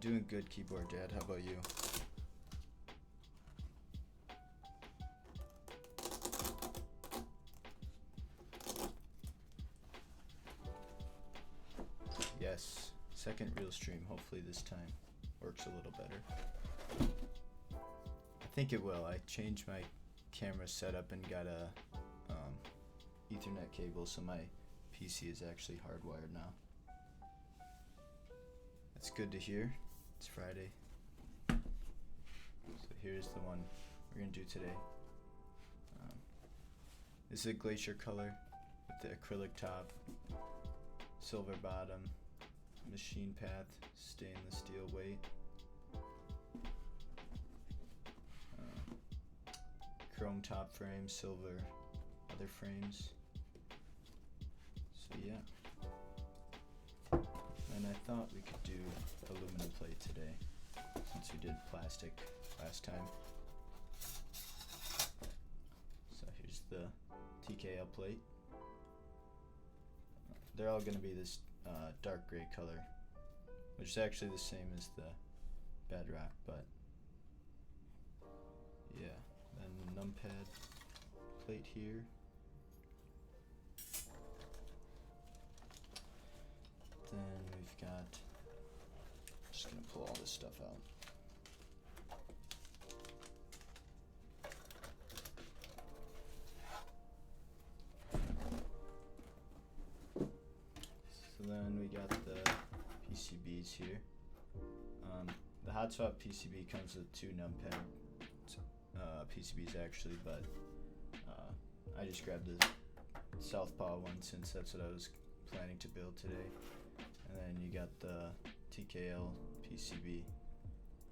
doing good, keyboard dad. How about you? Yes, second real stream. Hopefully this time works a little better. I think it will. I changed my camera setup and got a Ethernet cable, so my PC is actually hardwired now. That's good to hear. It's Friday. So here's the one we're gonna do today. This is a glacier color with the acrylic top, silver bottom, machine path, stainless steel weight. Chrome top frame, silver other frames. So yeah. And I thought we could do aluminum plate today, since we did plastic last time. So here's the TKL plate. They're all going to be this dark gray color, which is actually the same as the bedrock, but yeah. Then numpad plate here. Then we've got, just gonna pull all this stuff out. So then we got the PCBs here. The hot swap PCB comes with two numpad PCBs actually, but I just grabbed the southpaw one since that's what I was planning to build today. And then you got the TKL PCB.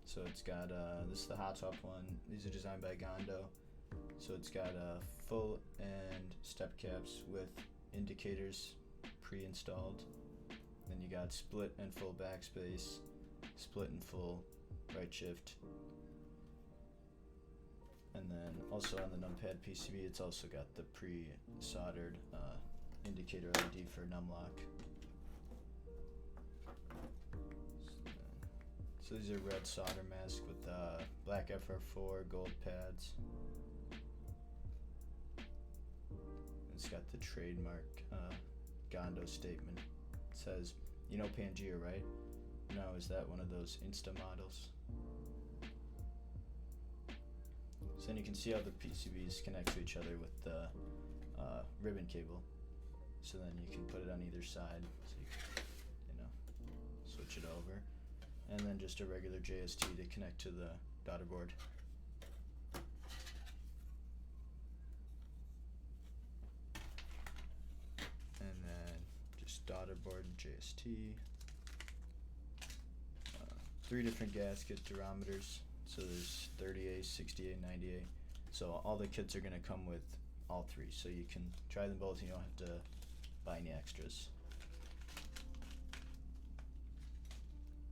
So it's got, this is the hot swap one. These are designed by Gondo. So it's got full and step caps with indicators pre-installed. Then you got split and full backspace, split and full right shift. And then also on the numpad PCB, it's also got the pre-soldered indicator LED for numlock. So these are red solder mask with black FR4 gold pads. It's got the trademark Gondo statement. It says, "You know Pangea, right? No, is that one of those Insta models?" So then you can see how the PCBs connect to each other with the ribbon cable. So then you can put it on either side, so you know, switch it over. And then just a regular JST to connect to the daughter board. And then just daughter board and JST. 3 different gasket durometers. So there's 30A, 60A, 90A. So all the kits are gonna come with all 3. So you can try them both and you don't have to buy any extras.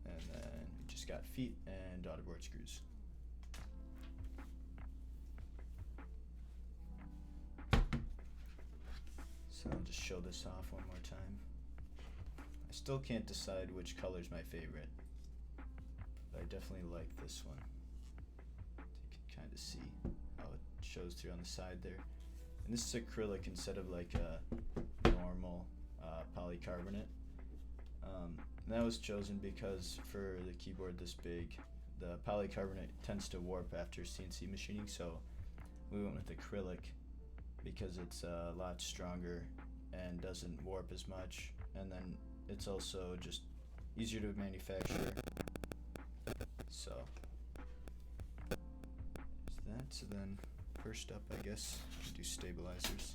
And then we just got feet and daughter board screws. So I'll just show this off one more time. I still can't decide which color is my favorite, but I definitely like this one. You can kind of see how it shows through on the side there. And this is acrylic instead of like a normal polycarbonate. And that was chosen because for the keyboard this big, the polycarbonate tends to warp after CNC machining, so we went with acrylic because it's a lot stronger and doesn't warp as much, and then it's also just easier to manufacture. So there's that. So then first up, I guess, we do stabilizers.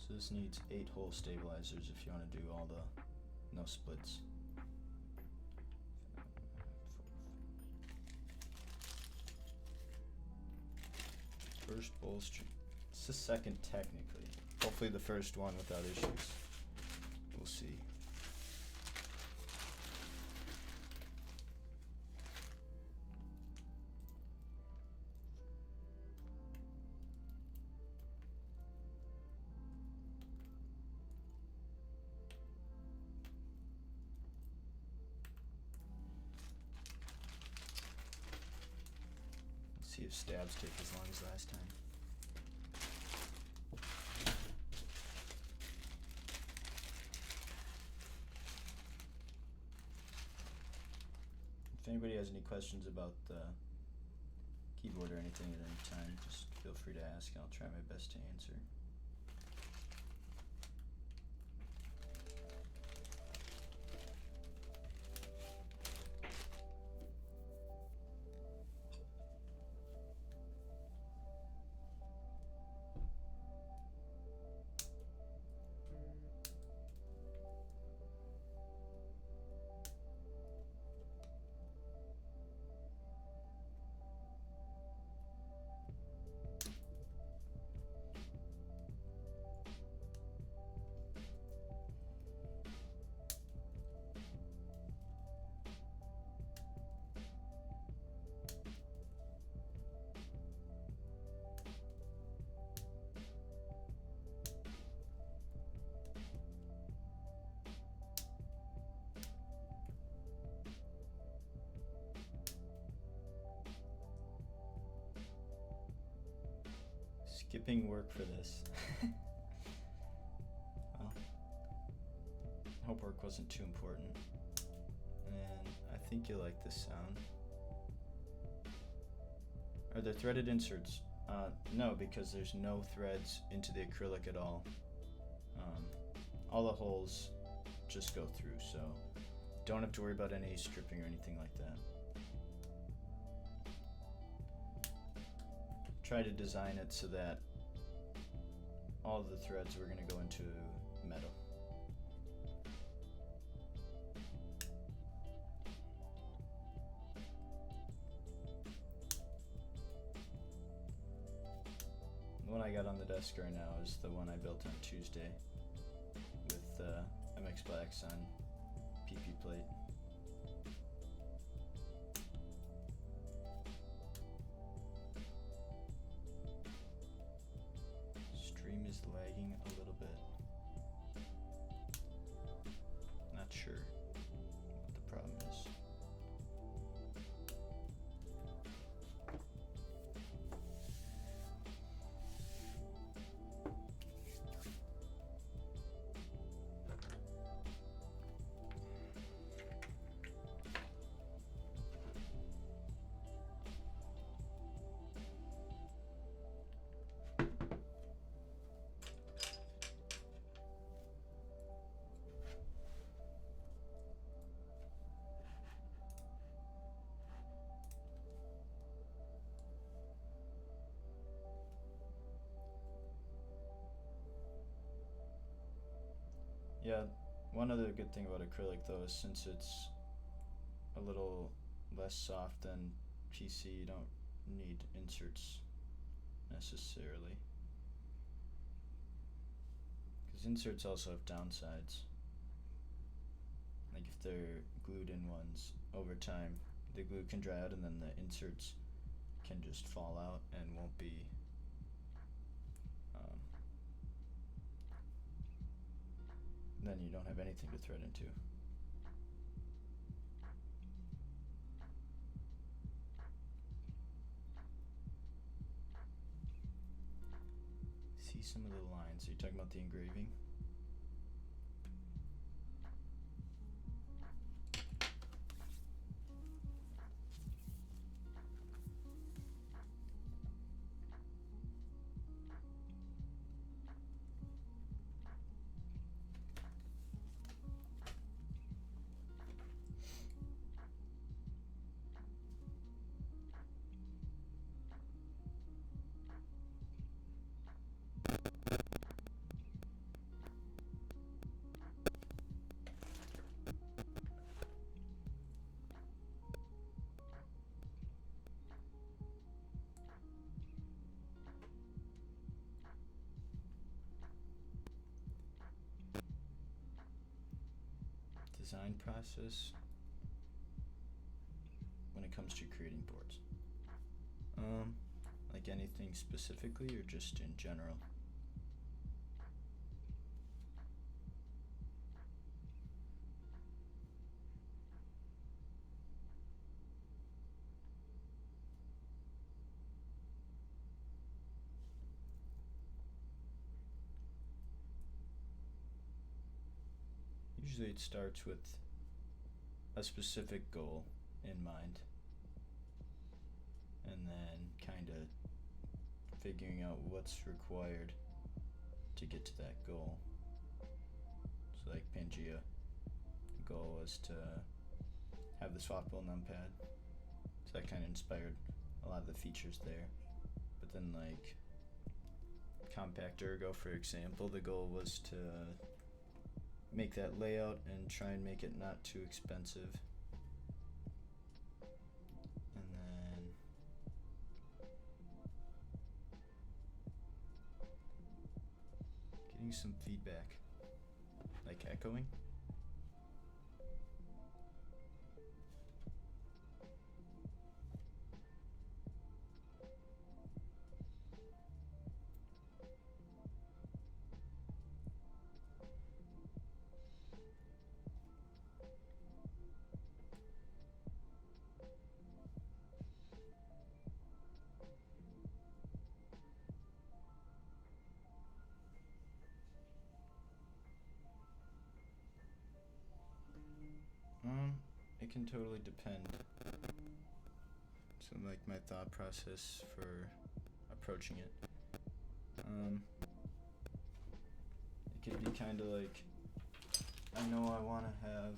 So this needs 8 hole stabilizers if you want to do all the no splits. First bolster. It's the second technically. Hopefully the first one without issues. We'll see if stabs take as long as last time. If anybody has any questions about the keyboard or anything at any time, just feel free to ask and I'll try my best to answer. Skipping work for this. Well, I hope work wasn't too important. And I think you'll like this sound. Are there threaded inserts? No, because there's no threads into the acrylic at all. All the holes just go through, so don't have to worry about any stripping or anything like that. Try to design it so that all of the threads were going to go into metal. The one I got on the desk right now is the one I built on Tuesday with MX Blacks on PP plate. Stream is lagging a little bit. Not sure what the problem is. Yeah, one other good thing about acrylic though is since it's a little less soft than PC, you don't need inserts necessarily. Because inserts also have downsides. Like if they're glued in ones, over time the glue can dry out and then the inserts can just fall out and won't be then you don't have anything to thread into. See some of the lines. Are you talking about the engraving? Design process when it comes to creating boards. Like anything specifically or just in general? Usually it starts with a specific goal in mind, and then kind of figuring out what's required to get to that goal. So like Pangea, the goal was to have the swappable numpad, so that kind of inspired a lot of the features there. But then like Compact Ergo, for example, the goal was to make that layout and try and make it not too expensive. And then getting some feedback, like echoing. It can totally depend. So like my thought process for approaching it. It could be kind of like, I know I want to have,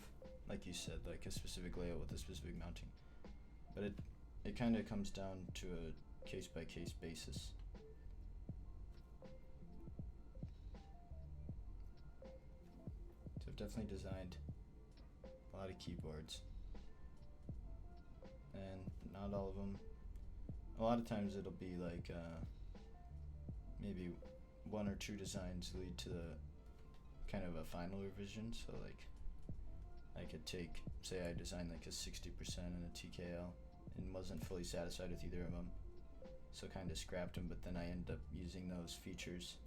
like you said, like a specific layout with a specific mounting, but it kind of comes down to a case by case basis. So I've definitely designed a lot of keyboards, and not all of them. A lot of times it'll be like maybe one or two designs lead to the kind of a final revision. So like I could take, say I designed like a 60% and a TKL and wasn't fully satisfied with either of them, so kind of scrapped them, but then I ended up using those features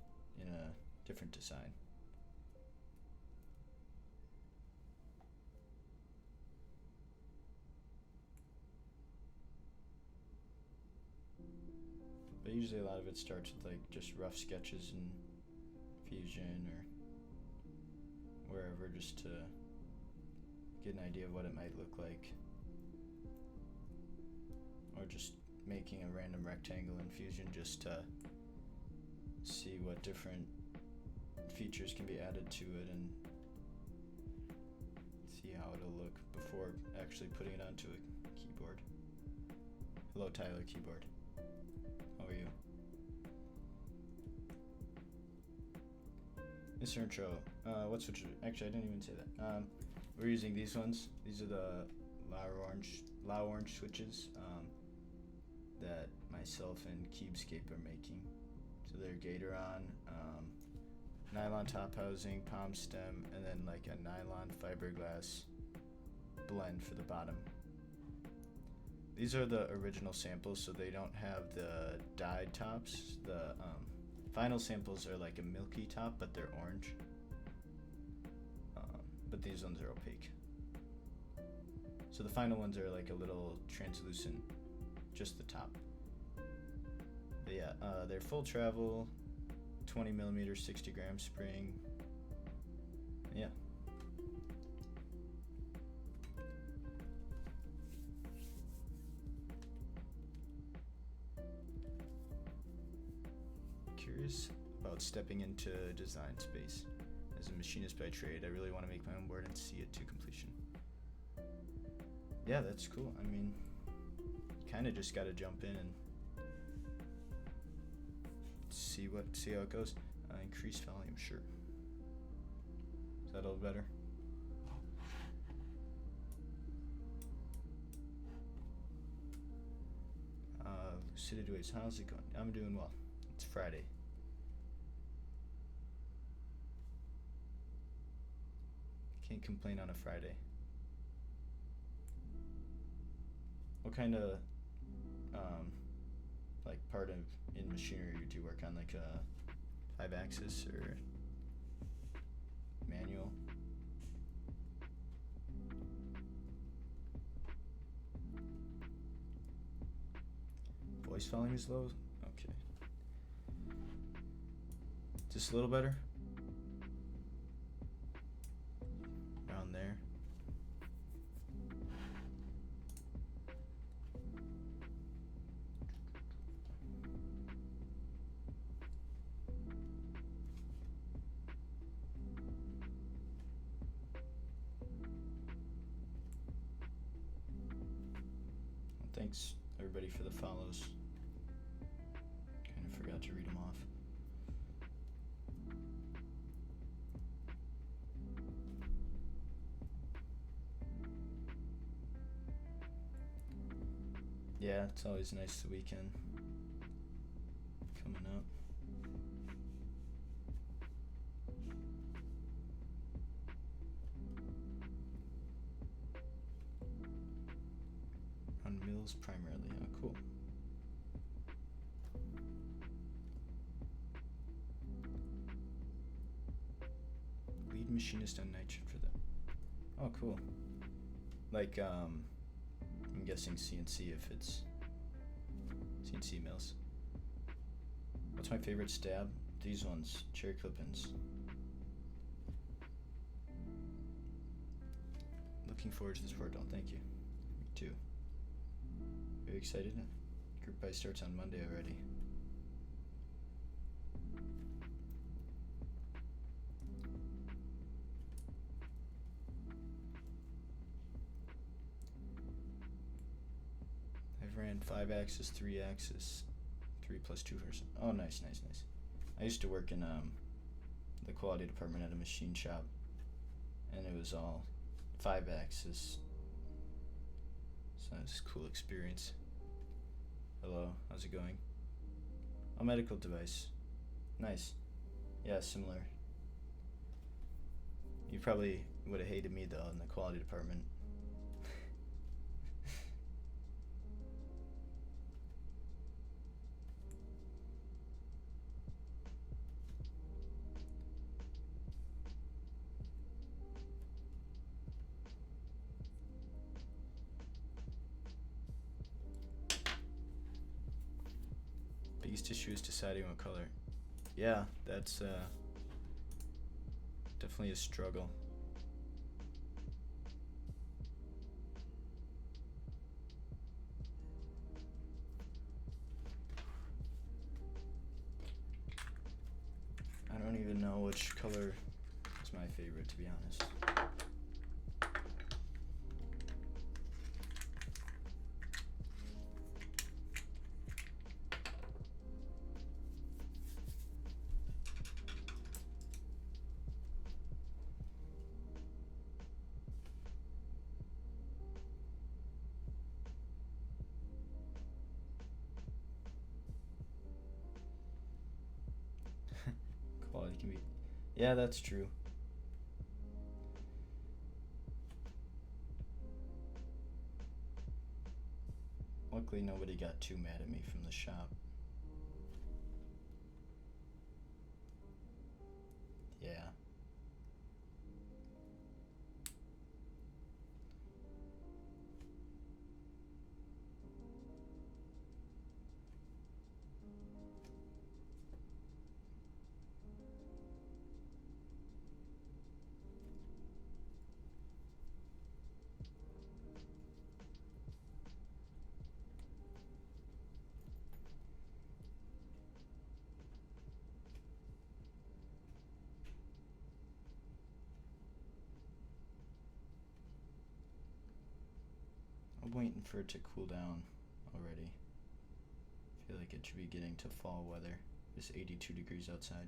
in a different design. But usually a lot of it starts with like just rough sketches in Fusion or wherever, just to get an idea of what it might look like. Or just making a random rectangle in Fusion just to see what different features can be added to it and see how it'll look before actually putting it onto a keyboard. Hello, Tyler Keyboard. How are you? Mr. Intro, what switch? Actually, I didn't even say that. We're using these ones. These are the Lao Orange switches that myself and Cubescape are making. So they're Gatoron, nylon top housing, palm stem, and then like a nylon fiberglass blend for the bottom. These are the original samples, so they don't have the dyed tops. The final samples are like a milky top, but they're orange. But these ones are opaque. So the final ones are like a little translucent, just the top. But yeah, they're full travel, 20mm, 60-gram spring. Yeah. Curious about stepping into design space. As a machinist by trade, I really want to make my own board and see it to completion. Yeah, that's cool. I mean, kind of just got to jump in and see how it goes. Increase volume, sure. Is that all better? Lucidity Waves, how's it going? I'm doing well. It's Friday. Can't complain on a Friday. What kind of like part of in machinery do you work on, like a 5-axis or manual? Voice volume is low? Okay. Just a little better? Thanks everybody for the follows. Kind of forgot to read them off. Yeah, it's always nice the weekend coming up. On mills primarily. Oh, cool. Lead machinist on night shift for them. Oh, cool. Like, I'm guessing CNC if it's CNC mills. What's my favorite stab? These ones, cherry clip-ins. Looking forward to this portal. Thank you. Me too. Very excited. Group buy starts on Monday already. I've ran 5-axis, 3-axis, 3+2 version. Oh, nice. I used to work in the quality department at a machine shop, and it was all 5-axis. So it's a cool experience. Hello, how's it going? A medical device. Nice. Yeah, similar. You probably would have hated me though in the quality department. Biggest issue is deciding what color. Yeah, that's definitely a struggle. I don't even know which color is my favorite, to be honest. Quality can be... Yeah, that's true. Luckily nobody got too mad at me from the shop. Yeah. I'm waiting for it to cool down already. I feel like it should be getting to fall weather. It's 82 degrees outside.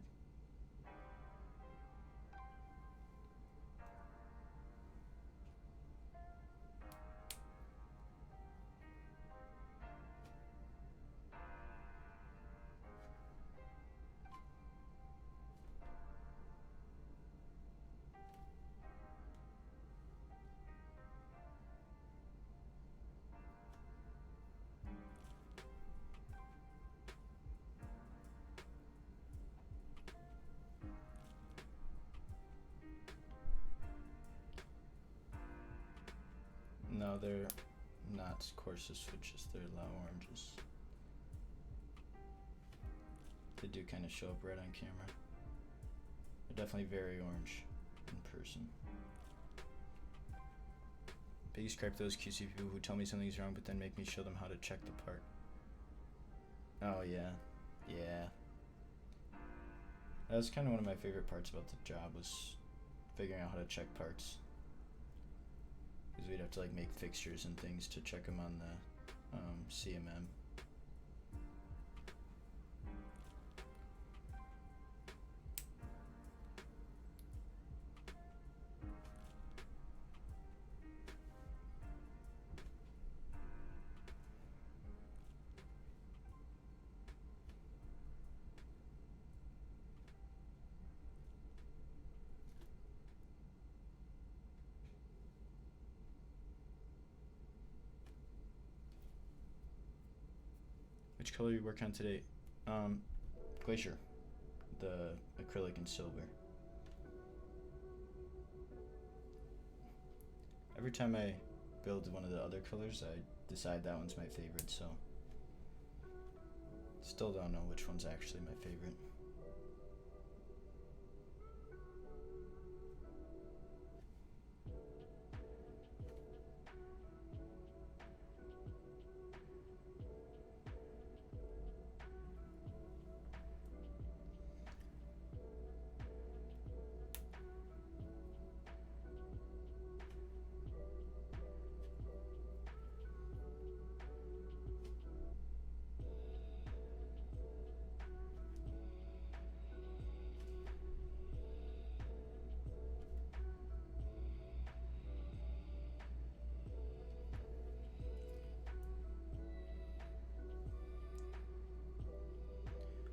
No, they're not coarser switches, they're low oranges. They do kind of show up red on camera. They're definitely very orange in person. Biggest gripe those QC people who tell me something's wrong but then make me show them how to check the part. Oh yeah, yeah. That was kind of one of my favorite parts about the job, was figuring out how to check parts. Because we'd have to like make fixtures and things to check them on CMM. Which color are you working on today? Glacier, the acrylic and silver. Every time I build one of the other colors, I decide that one's my favorite, so still don't know which one's actually my favorite.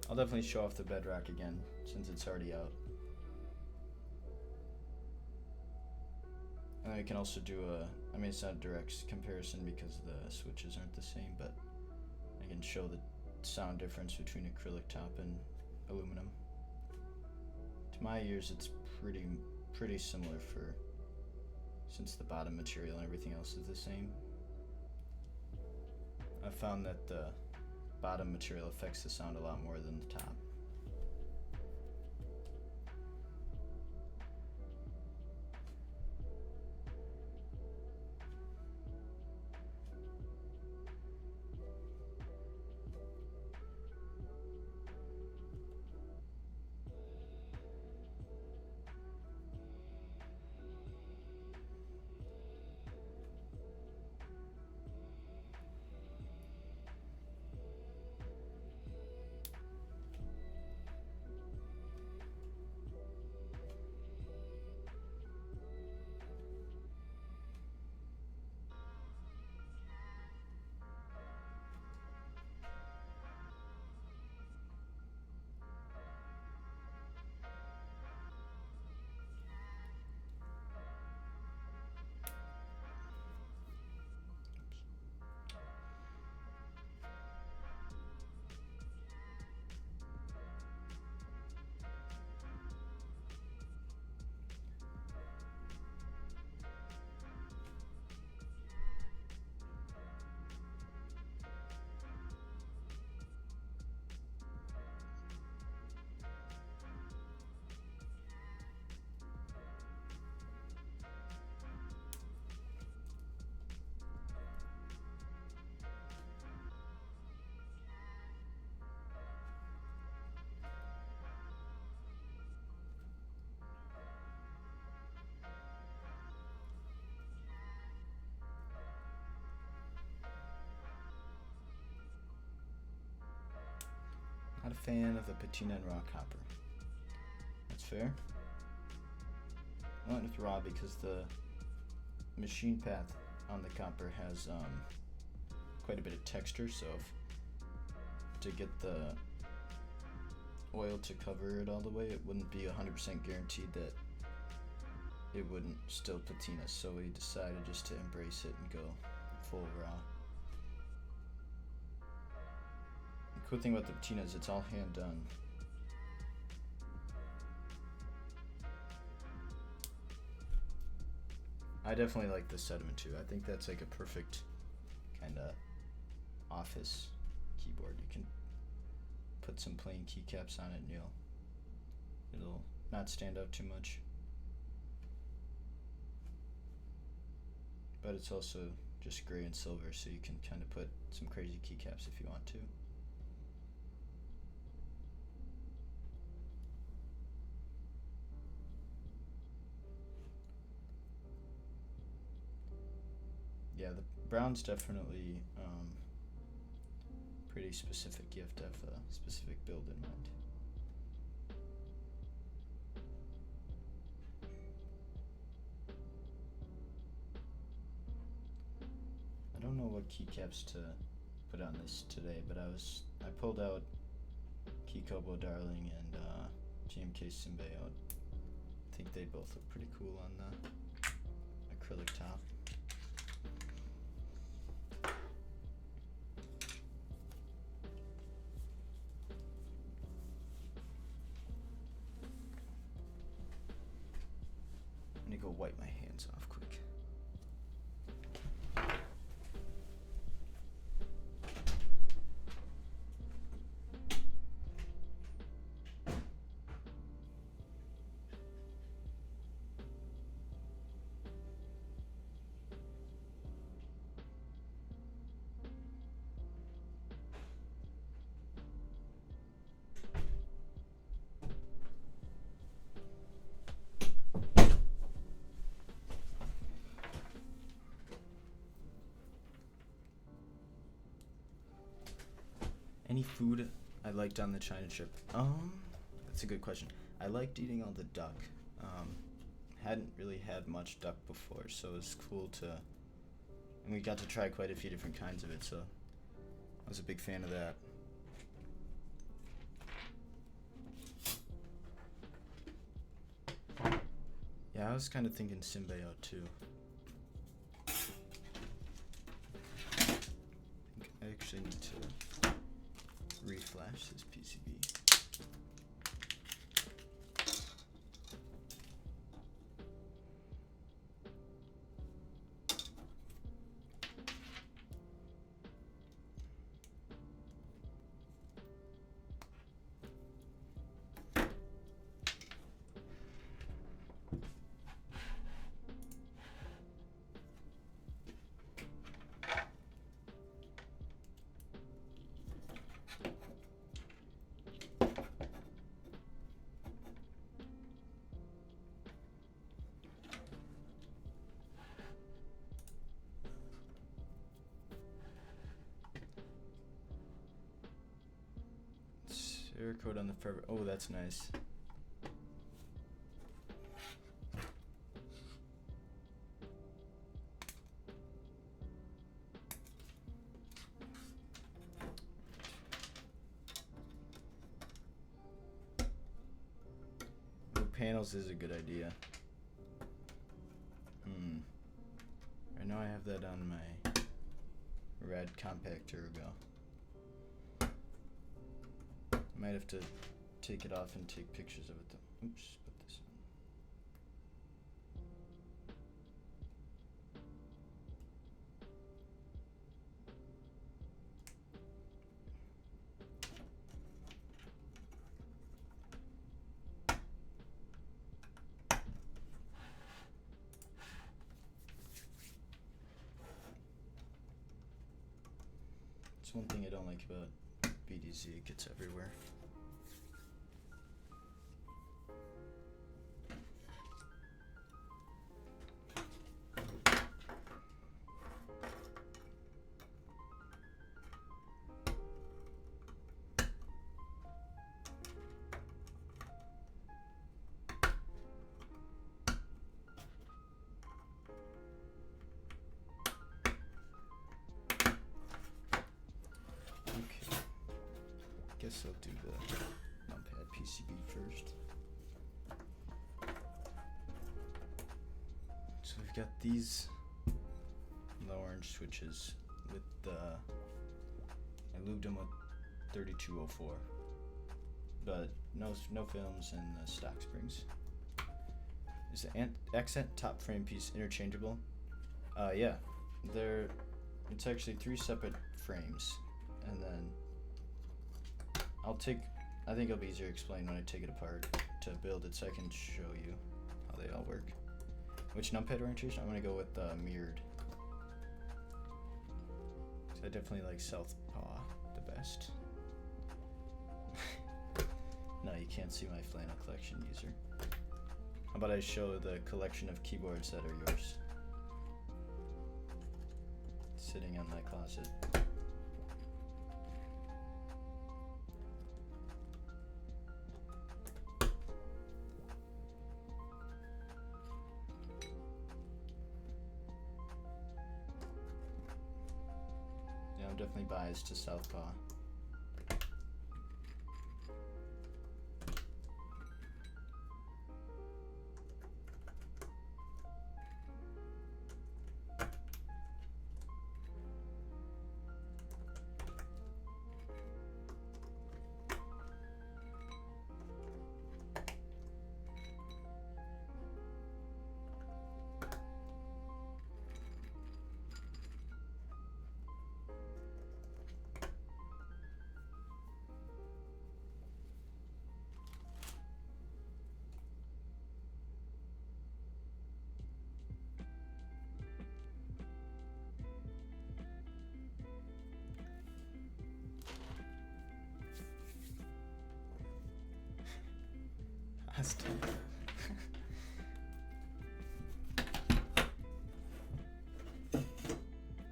I'll definitely show off the bedrock again since it's already out. And we can also do I mean it's not a direct comparison because the switches aren't the same, but I can show the sound difference between acrylic top and aluminum. To my ears it's pretty similar since the bottom material and everything else is the same. I found that the bottom material affects the sound a lot more than the top. Not a fan of the patina and raw copper. That's fair. I went with raw because the machine path on the copper has quite a bit of texture, so to get the oil to cover it all the way, it wouldn't be 100% guaranteed that it wouldn't still patina, so we decided just to embrace it and go full raw. The cool thing about the patina is it's all hand done. I definitely like this sediment too. I think that's like a perfect kind of office keyboard. You can put some plain keycaps on it and it'll not stand out too much. But it's also just gray and silver, so you can kind of put some crazy keycaps if you want to. Yeah, the brown's definitely pretty specific. You have to have a specific build in mind. I don't know what keycaps to put on this today, but I pulled out Kikobo Darling and GMK Symbiote. I think they both look pretty cool on the acrylic top. I'm gonna go wipe my hands off quick. Any food I liked on the China trip? That's a good question. I liked eating all the duck. Hadn't really had much duck before, so it was cool to, and we got to try quite a few different kinds of it, so I was a big fan of that. Yeah, I was kind of thinking Symbiote too. I think I actually need to reflash this PCB. Cerakote on the forever. Oh, that's nice. Oh, panels is a good idea. I know I have that on my Rad Compact Turbo. Might have to take it off and take pictures of it though. Oops, put this on. It's one thing I don't like about BDZ, it gets everywhere. Guess I'll do the numpad PCB first. So we've got these low orange switches with the, I lubed them with 3204, but no films and the stock springs. Is the accent top frame piece interchangeable? Yeah, it's actually 3 separate frames, and then I think it'll be easier to explain when I take it apart to build it so I can show you how they all work. Which numpad orientation? I'm gonna go with mirrored. So I definitely like Southpaw the best. No, you can't see my flannel collection user. How about I show the collection of keyboards that are yours? Sitting on my closet. definitely biased to Southpaw.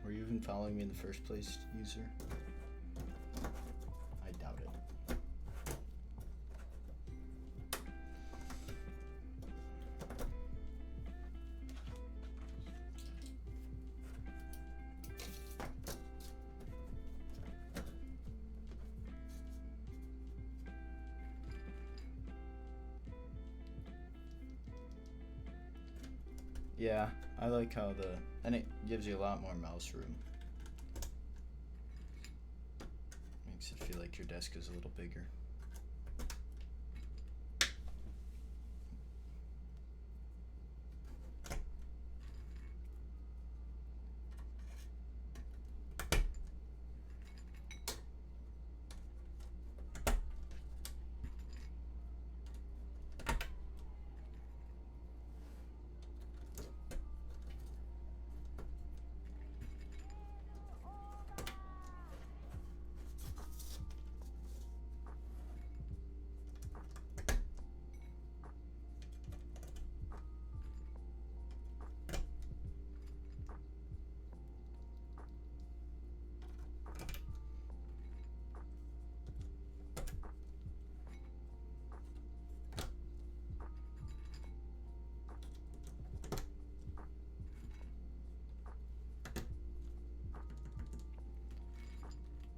Were you even following me in the first place, user? I doubt it. Yeah, I like how and it gives you a lot more mouse room. Makes it feel like your desk is a little bigger.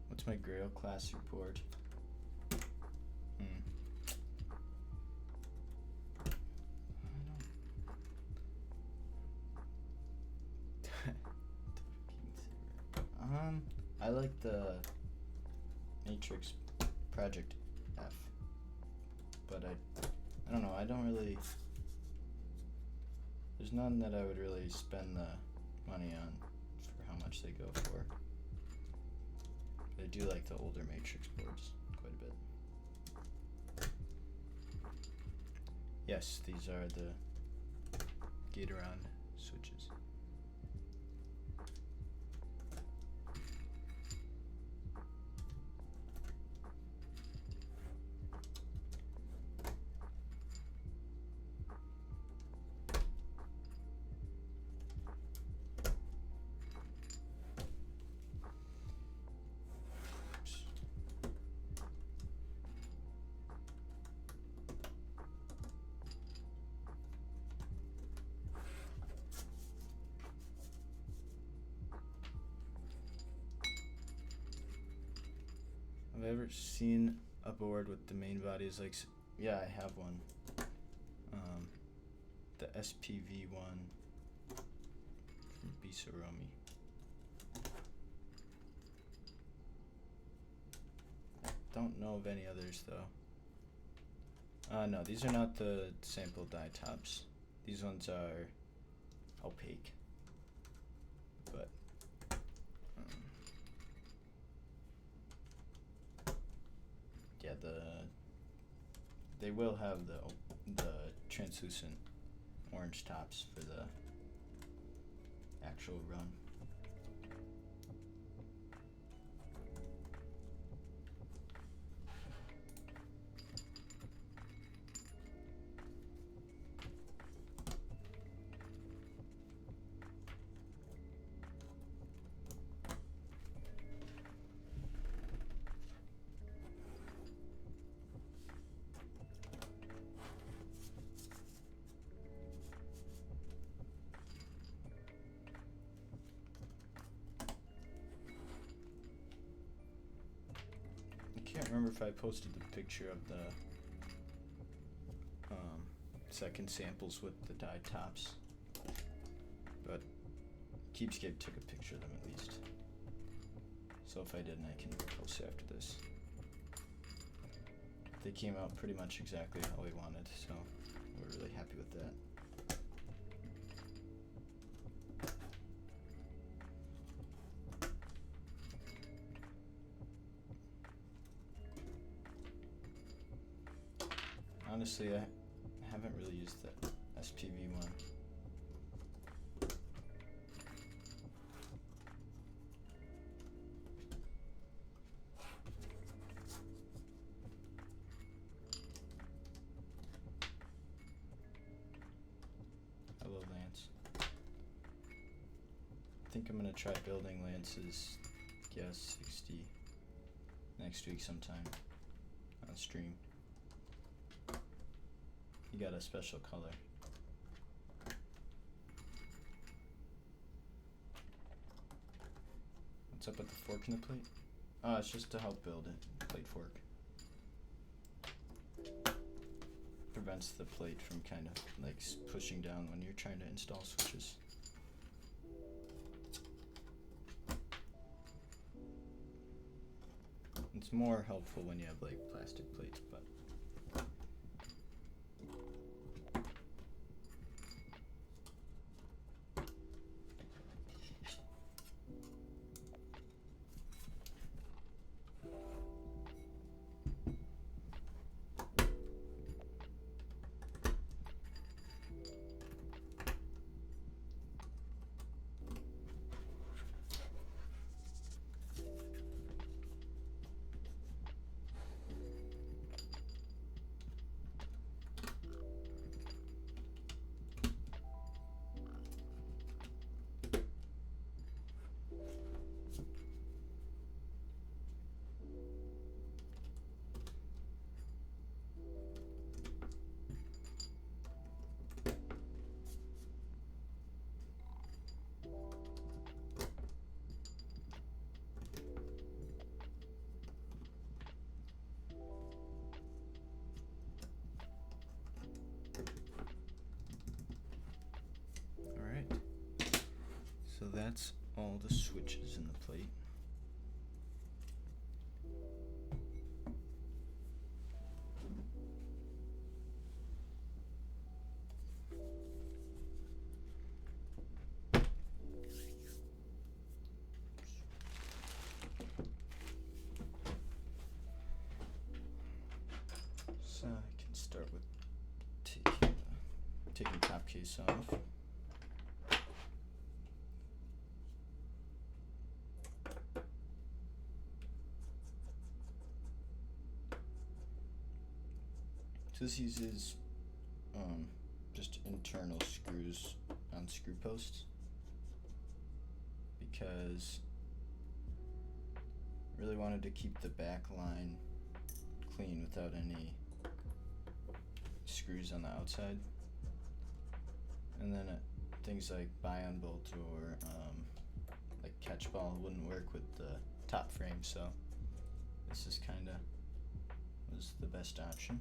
What's my Grail class report? I like the Matrix Project F, but I don't know, I don't really, there's none that I would really spend the money on for how much they go for. But I do like the older Matrix boards quite a bit. Yes, these are the gate-around switches. Have I ever seen a board with the main body is like, yeah, I have one. The SPV one from Bisaromi. Don't know of any others though. No, these are not the sample die tops. These ones are opaque. But yeah, they will have the translucent orange tops for the actual run. can't remember if I posted the picture of the second samples with the dyed tops, but Keepscape took a picture of them at least. So if I didn't, I can post it after this. They came out pretty much exactly how we wanted, so we're really happy with that. Honestly, I haven't really used the SPV one. Hello, Lance. I think I'm gonna try building Lance's Gas 60 next week sometime on stream. He got a special color. What's up with the fork in the plate? Oh, it's just to help build it. Plate fork. Prevents the plate from kind of like pushing down when you're trying to install switches. It's more helpful when you have like plastic plates, but so that's all the switches in the plate. So I can start with taking the top case off. So this uses just internal screws on screw posts because I really wanted to keep the back line clean without any screws on the outside. And then things like buy-on bolt or like catch ball wouldn't work with the top frame, so this is kinda was the best option.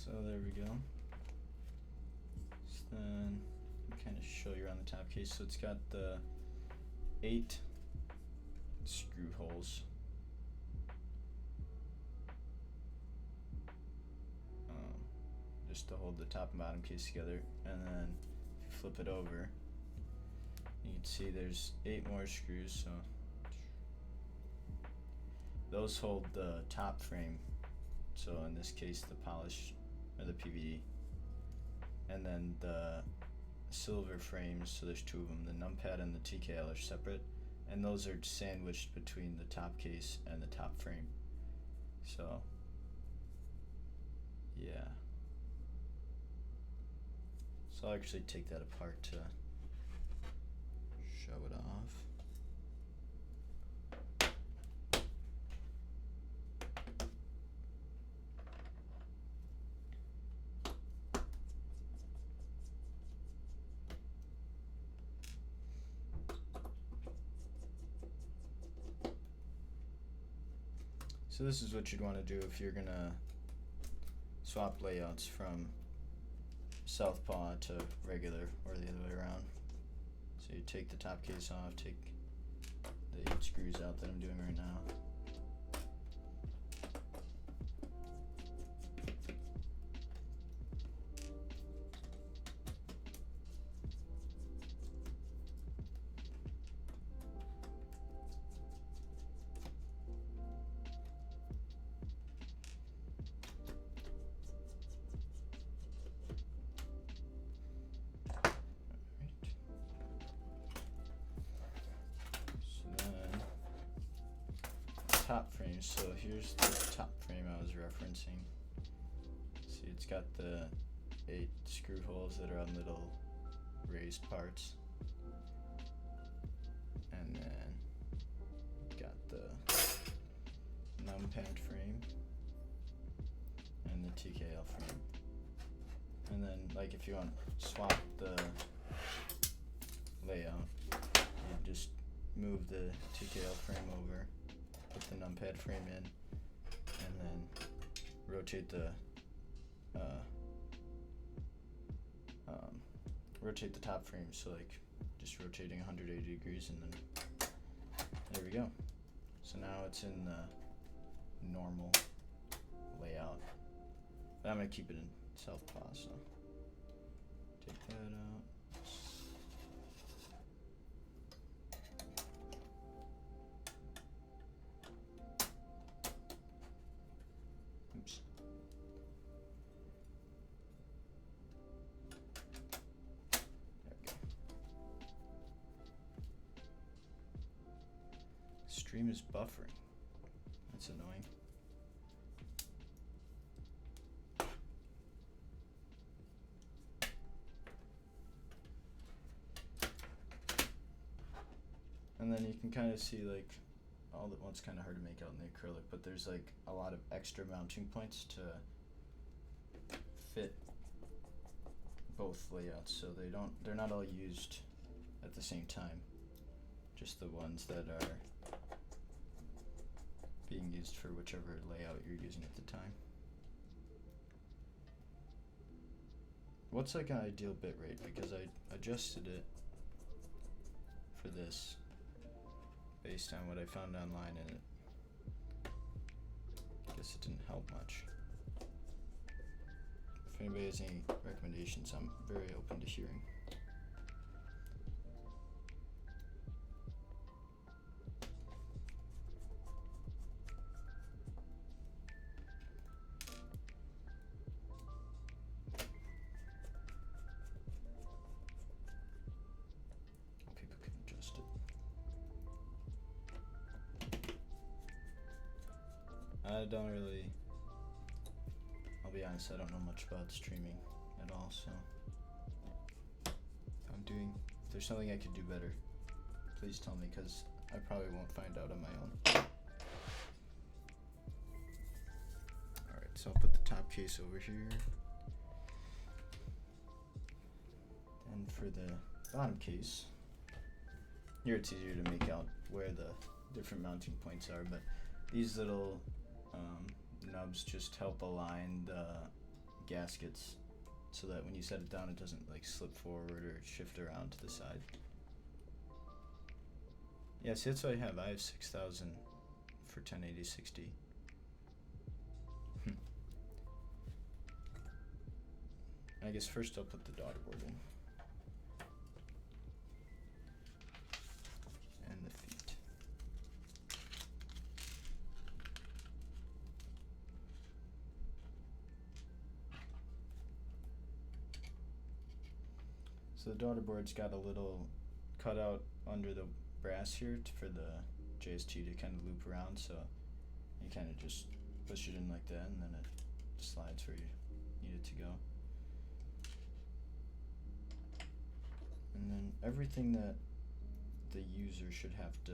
So there we go. So then kind of show you around the top case. So it's got the 8 screw holes. Just to hold the top and bottom case together. And then if you flip it over, you can see there's 8 more screws. So those hold the top frame. So in this case, the polish or the PVD, and then the silver frames. So there's 2 of them. The numpad and the TKL are separate, and those are sandwiched between the top case and the top frame. So yeah, so I'll actually take that apart to show it off. So this is what you'd want to do if you're gonna swap layouts from southpaw to regular or the other way around. So you take the top case off, take the 8 screws out that I'm doing right now. Top frame. So here's the top frame I was referencing. See, it's got the 8 screw holes that are on little raised parts, and then got the numpad frame and the TKL frame. And then, like, if you want to swap the layout, you just move the TKL frame over, put the numpad frame in, and then rotate the top frame. So like just rotating 180 degrees, and then there we go. So now it's in the normal layout. But I'm gonna keep it in southpaw, so take that out. Oops. There we go. Stream is buffering. That's annoying. And then you can kind of see like all that one's kind of hard to make out in the acrylic, but there's like a lot of extra mounting points to fit both layouts, so they're not all used at the same time, just the ones that are being used for whichever layout you're using at the time. What's like an ideal bit rate? Because I adjusted it for this based on what I found online, and I guess it didn't help much. If anybody has any recommendations, I'm very open to hearing. People can adjust it. I don't really, I'll be honest, I don't know much about streaming at all, so if there's something I could do better, please tell me, because I probably won't find out on my own. Alright, so I'll put the top case over here, and for the bottom case, here it's easier to make out where the different mounting points are, but these little nubs just help align the gaskets so that when you set it down it doesn't like slip forward or shift around to the side. Yeah, see, that's what I have. I have 6,000 for 1080/60. I guess first I'll put the daughter board in. And the feet. So the daughter board's got a little cutout under the brass here for the JST to kind of loop around, so you kind of just push it in like that, and then it slides where you need it to go. And then everything that the user should have to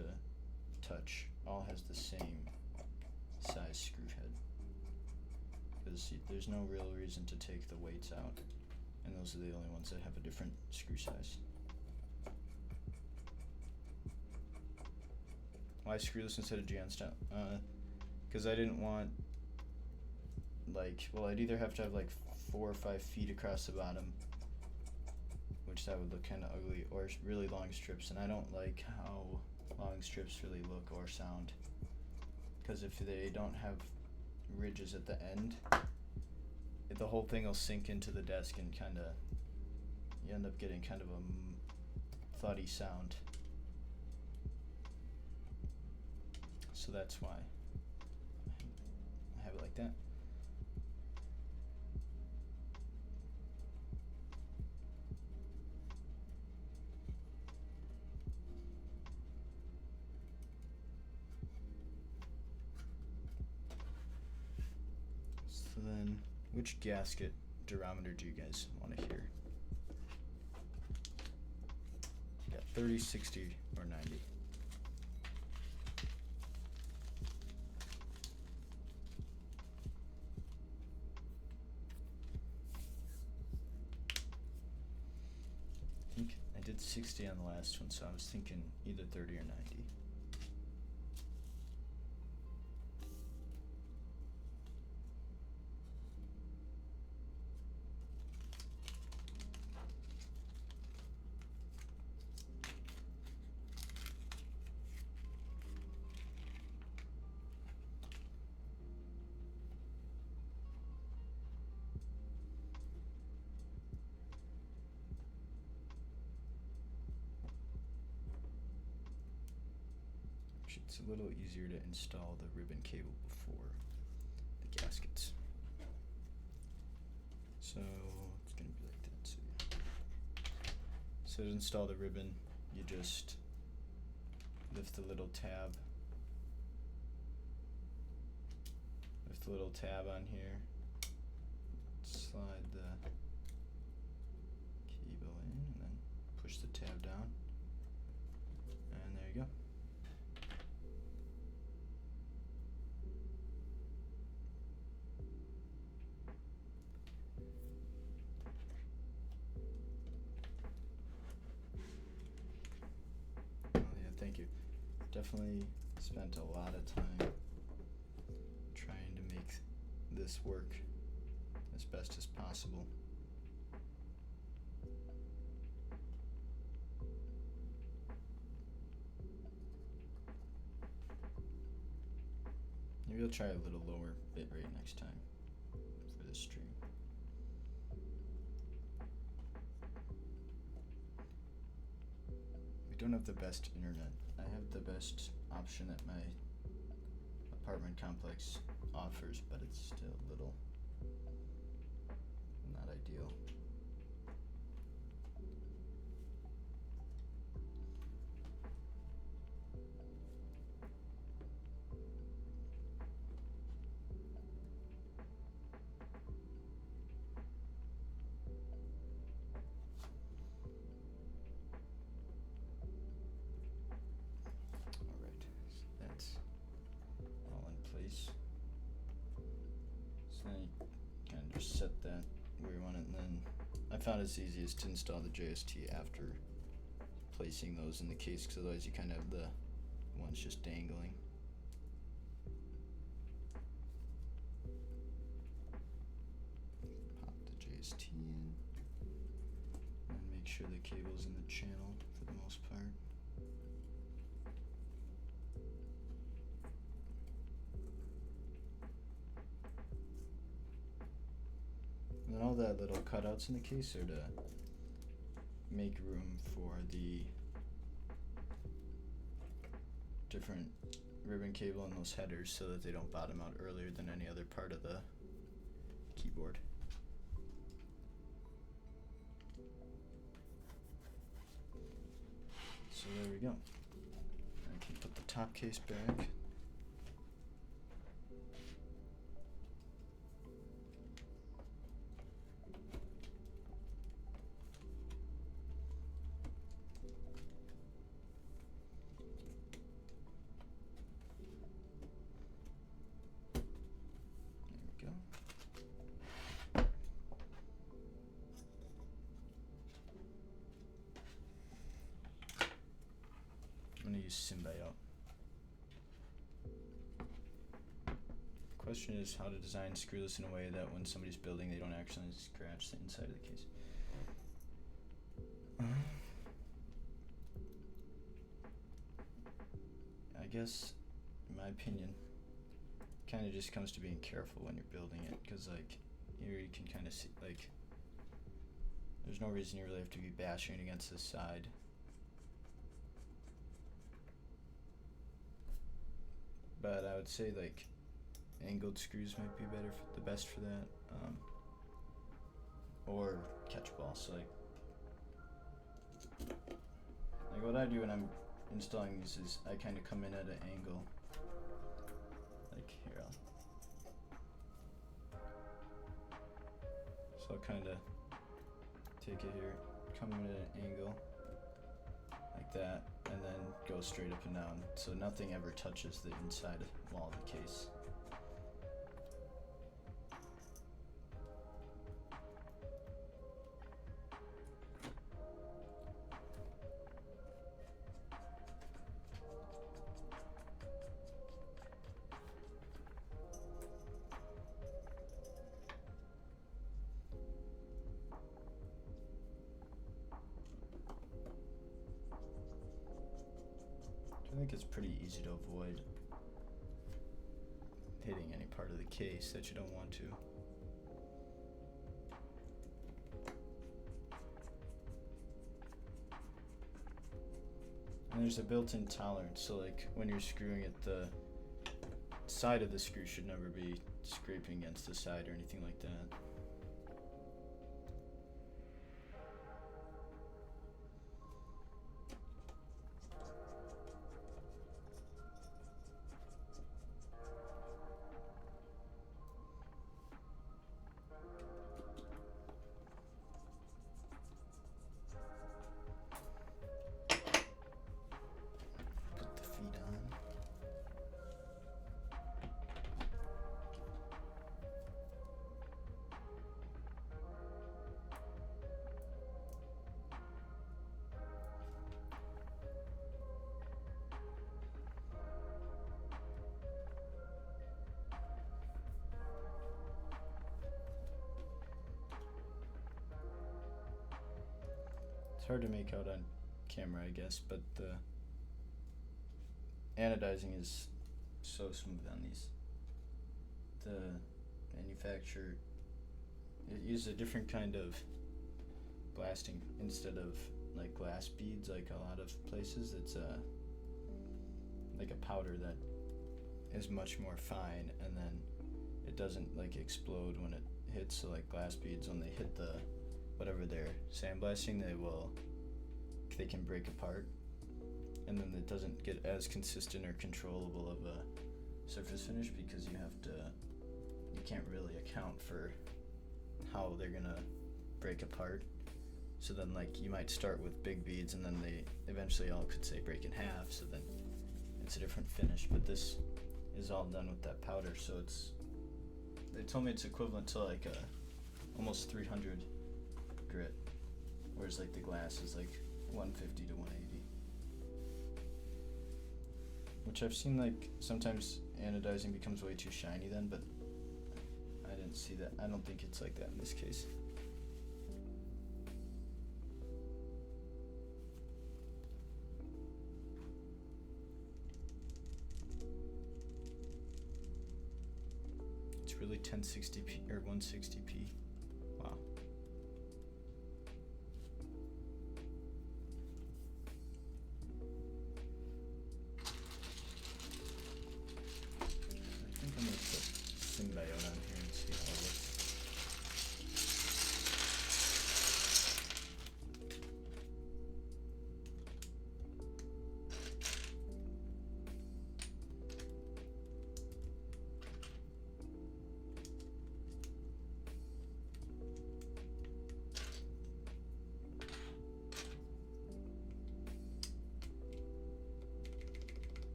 touch all has the same size screw head, because there's no real reason to take the weights out, and those are the only ones that have a different screw size. Why screw this instead of GN style? Because I didn't want, like, well, I'd either have to have like 4 or 5 feet across the bottom, which that would look kind of ugly, or really long strips, and I don't like how long strips really look or sound, because if they don't have ridges at the end, the whole thing will sink into the desk and kind of, you end up getting kind of a thuddy sound. So that's why I have it like that. So then, which gasket durometer do you guys want to hear? You got 30, 60, or 90. I did 60 on the last one, so I was thinking either 30 or 90. It's a little easier to install the ribbon cable before the gaskets. So it's going to be like that. So to install the ribbon, you just lift the little tab. Lift the little tab on here. Slide the cable in and then push the tab down. And there you go. Thank you. Definitely spent a lot of time trying to make this work as best as possible. Maybe I'll try a little lower bit rate next time for this stream. Don't have the best internet. I have the best option that my apartment complex offers, but it's still a little not ideal. Set that where you want it, and then I found it's easiest to install the JST after placing those in the case, because otherwise you kind of have the ones just dangling. Pop the JST in and make sure the cable's in the channel for the most part. And then all that little cutouts in the case are to make room for the different ribbon cable and those headers so that they don't bottom out earlier than any other part of the keyboard. So there we go. top case back. I'm going to use Symbiote. Question is how to design screwless in a way that when somebody's building they don't actually scratch the inside of the case. I guess, in my opinion, kind of just comes to being careful when you're building it, because like here you can kind of see, like, there's no reason you really have to be bashing against this side. But I would say like angled screws might be better, the best for that, or catch ball. So like what I do when I'm installing these is I kind of come in at an angle. Like here, so I'll kind of take it here, come in at an angle like that, and then go straight up and down, so nothing ever touches the inside wall of the case. I think it's pretty easy to avoid hitting any part of the case that you don't want to. And there's a built-in tolerance, so like when you're screwing it, the side of the screw should never be scraping against the side or anything like that. It's hard to make out on camera, I guess, but the anodizing is so smooth on these. The manufacturer, it uses a different kind of blasting instead of like glass beads like a lot of places. It's like a powder that is much more fine, and then it doesn't like explode when it hits. So like glass beads, when they hit the whatever they're sandblasting, they can break apart, and then it doesn't get as consistent or controllable of a surface finish, because you can't really account for how they're gonna break apart. So then like you might start with big beads, and then they eventually all could say break in half, so then it's a different finish. But this is all done with that powder, so they told me it's equivalent to like almost 300 grit, whereas like the glass is like 150 to 180. Which I've seen, like sometimes anodizing becomes way too shiny then, but I didn't see that. I don't think it's like that in this case. It's really 1060p or 160p. Wow. I think I'm gonna put Symbiote on here and see how it looks.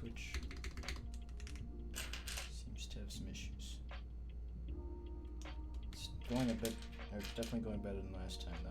which seems to have some issues. It's going a bit, or definitely going better than last time though.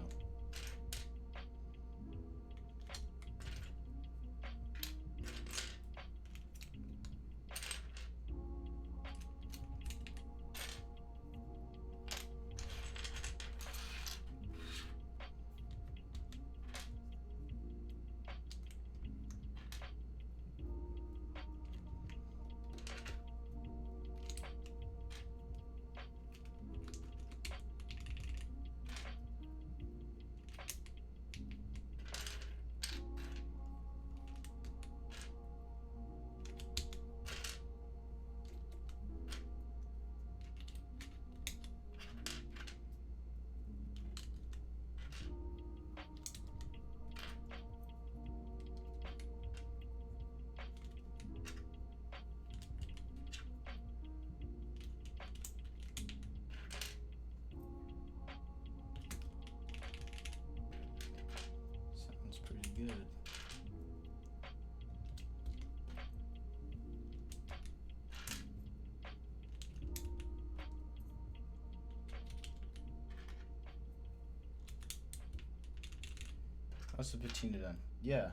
Sounds pretty good. How's the patina done? Yeah.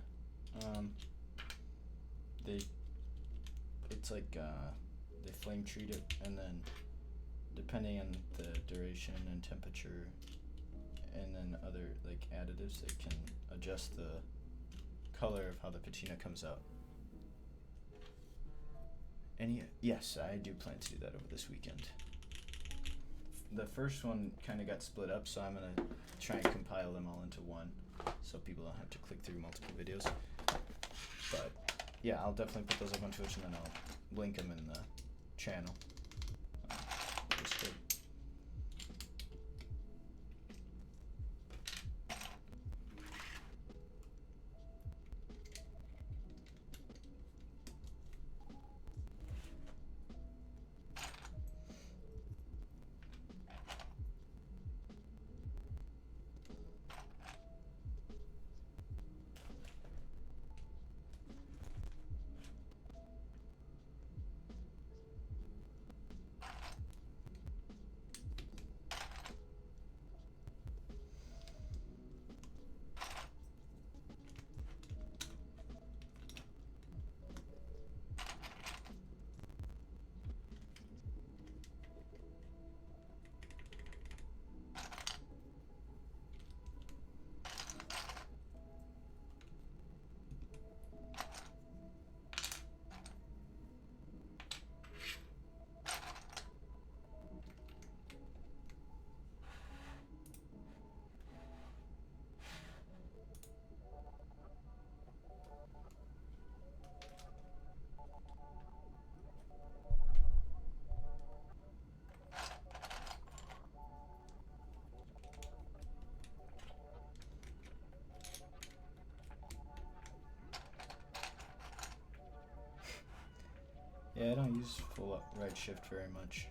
It's like they flame treat it, and then depending on the duration and temperature and then other like additives, they can adjust the color of how the patina comes out. Yes, I do plan to do that over this weekend. The first one kind of got split up, so I'm gonna try and compile them all into one, so people don't have to click through multiple videos. But yeah, I'll definitely put those up on Twitch, and then I'll link them in the channel. Discord. Yeah, I don't use full right shift very much.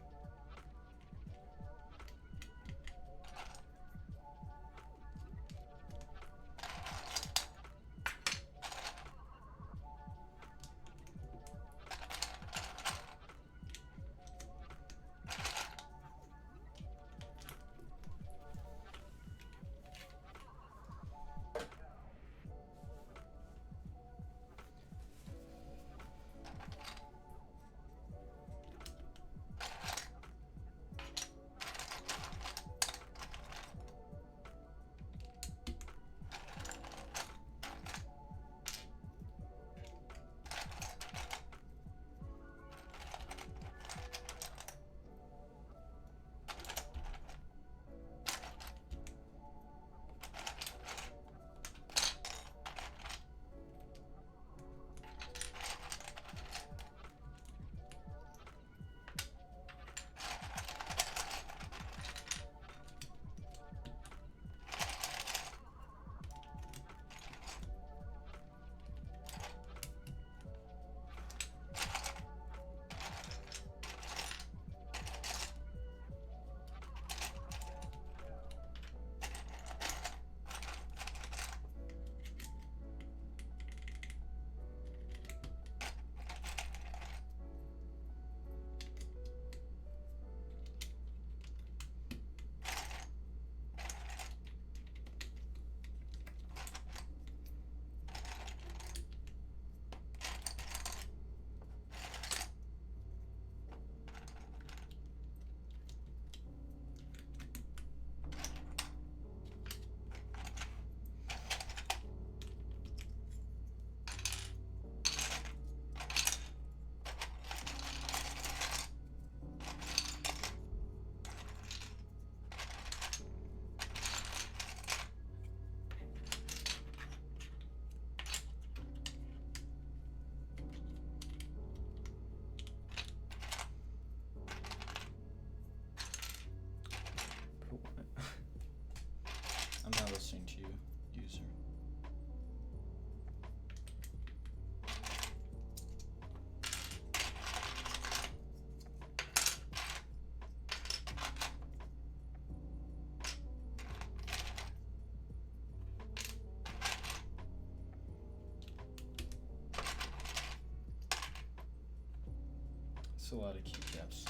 a lot of keycaps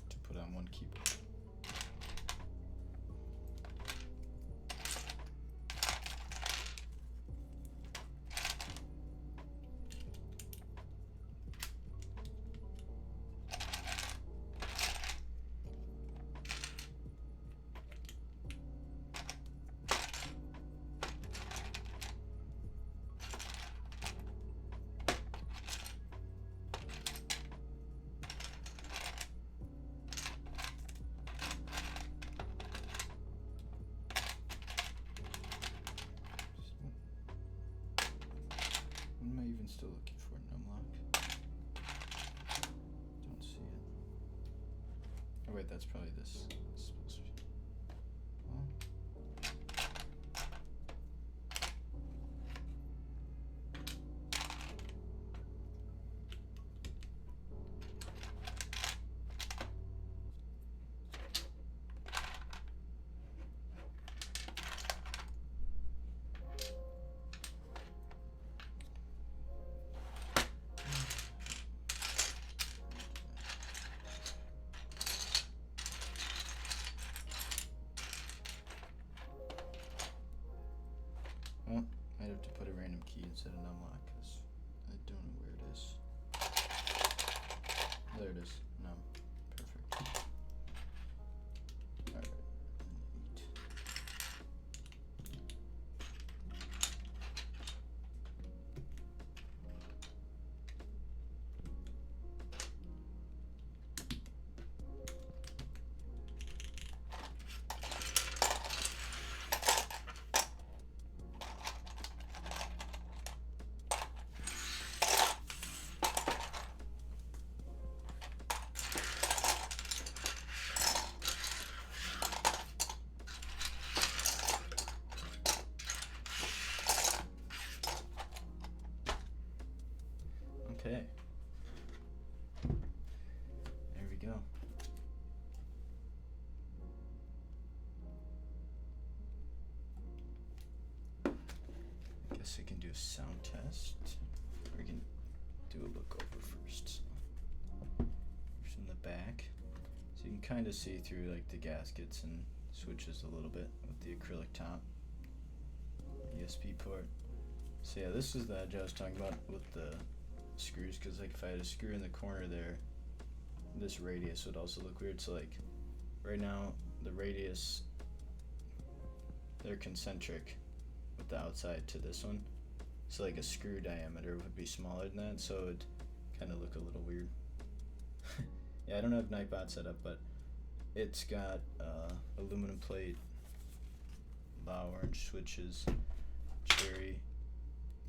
to put on one keyboard. What am I even still looking for? Numlock? Don't see it. Oh wait, that's probably this. It's supposed to be. Well. Well, I'd have to put a random key instead of numlock because I don't know where it is. There it is. Num. Perfect. Alright. 8. Okay. There we go. I guess we can do a sound test. We can do a look over first. Here's from the back. So you can kind of see through like the gaskets and switches a little bit with the acrylic top. ESP port. So yeah, this is the edge I was talking about with the screws, because like if I had a screw in the corner there, this radius would also look weird. So like right now the radius, they're concentric with the outside to this one, so like a screw diameter would be smaller than that, so it would kind of look a little weird. Yeah, I don't have Nightbot set up, but it's got aluminum plate, low orange switches, cherry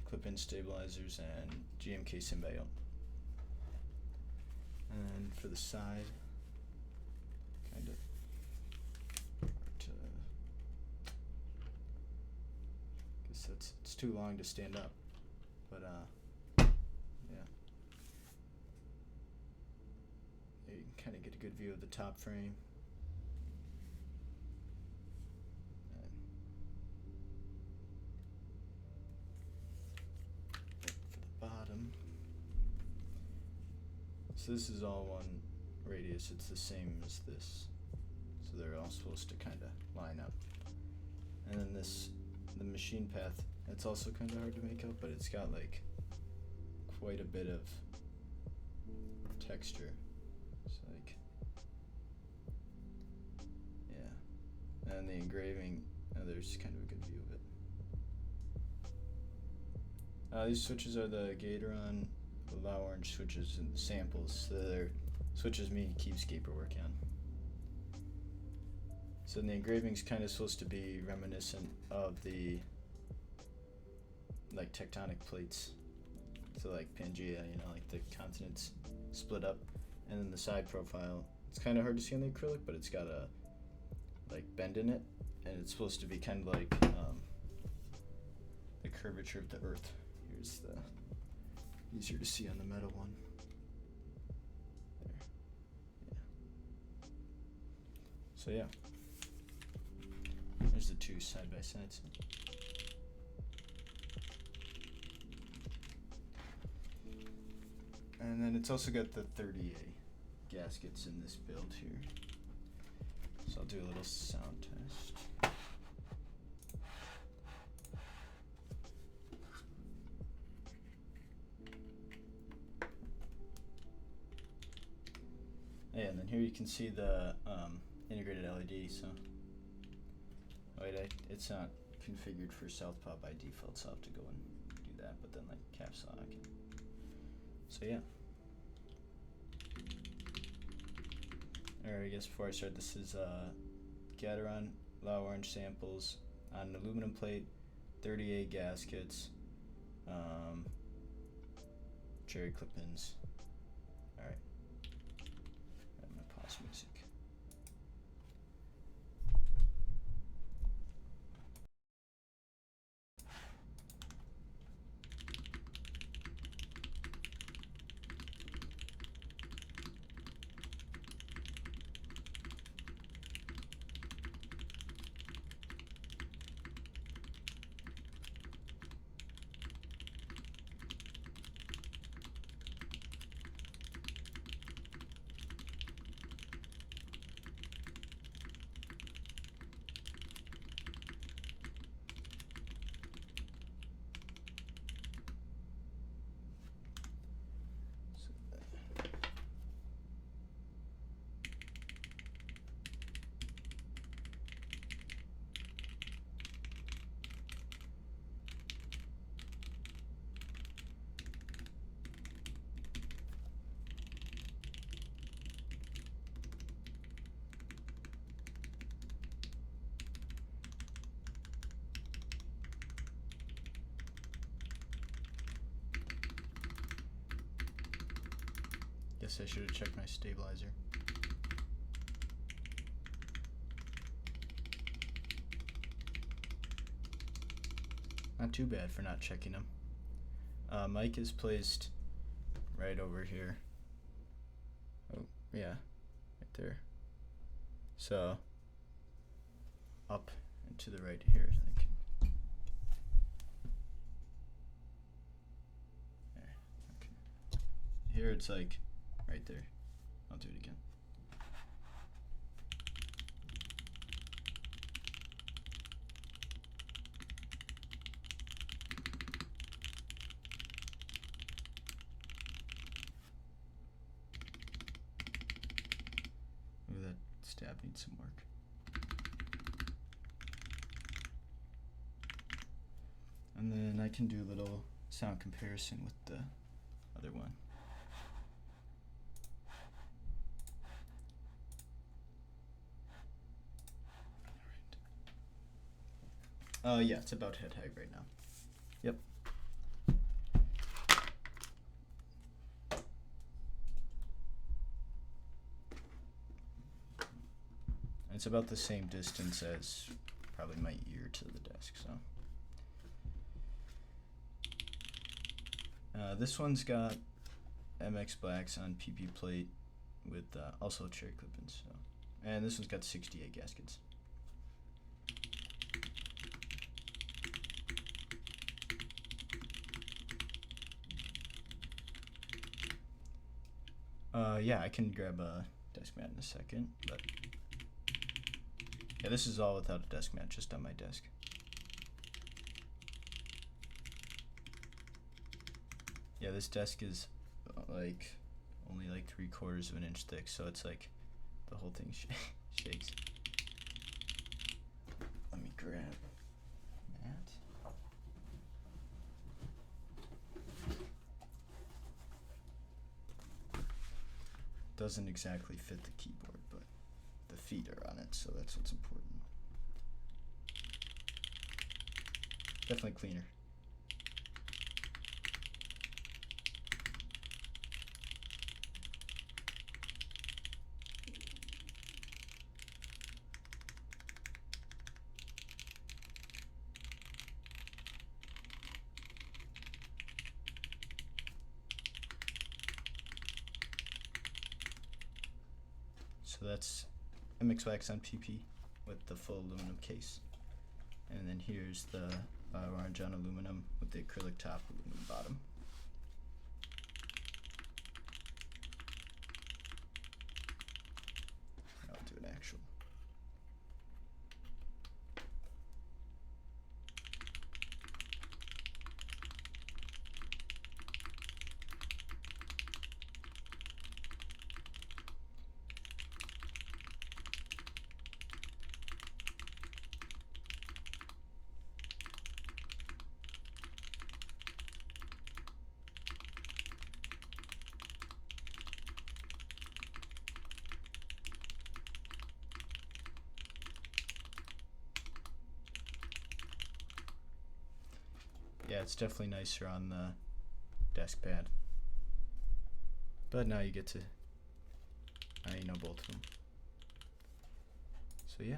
clip-in stabilizers, and GMK Symbiote. And for the side, kind of guess it's too long to stand up, but yeah. There you can kind of get a good view of the top frame. Bottom. So this is all one radius, it's the same as this. So they're all supposed to kind of line up. And then this, the machine path, it's also kind of hard to make out, but it's got like quite a bit of texture. It's like, yeah. And the engraving, there's kind of a good view of it. These switches are the Gatoron, the low orange switches, and the samples. So they're switches me and Keepscape are working on. So the engraving's kind of supposed to be reminiscent of the like tectonic plates. So like Pangea, you know, like the continents split up, and then the side profile. It's kind of hard to see on the acrylic, but it's got a like bend in it, and it's supposed to be kind of like the curvature of the Earth. Here's the easier to see on the metal one. There. Yeah. So yeah. There's the two side by sides. And then it's also got the 30A gaskets in this build here. So I'll do a little sound test. Yeah, and then here you can see the integrated LED. So, wait, it's not configured for Southpaw by default, so I'll have to go and do that. But then like caps lock. So yeah. Alright, I guess before I start, this is Gateron Low Orange samples on an aluminum plate, 30A gaskets, cherry clip-ins. Alright. I'm gonna pause music. Guess I should have checked my stabilizer. Not too bad for not checking them. Mic is placed right over here. Oh, yeah, right there. So, up and to the right here. Okay. Here it's like right there. I'll do it again. Ooh, that stab needs some work. And then I can do a little sound comparison with the other one. Yeah, it's about head height right now. Yep. It's about the same distance as probably my ear to the desk, so. This one's got MX Blacks on PP plate with also cherry clip-ins, so. And this one's got 68 gaskets. Yeah, I can grab a desk mat in a second, but yeah, this is all without a desk mat, just on my desk. Yeah, this desk is like only like 3/4 of an inch thick, so it's like the whole thing shakes. Let me grab a mat. Doesn't exactly fit the keyboard, but the feet are on it, so that's what's important. Definitely cleaner. So that's MX Wax on PP with the full aluminum case. And then here's the orange on aluminum with the acrylic top, aluminum bottom. yeah, it's definitely nicer on the desk pad. But now you get to, you know both of them. So yeah.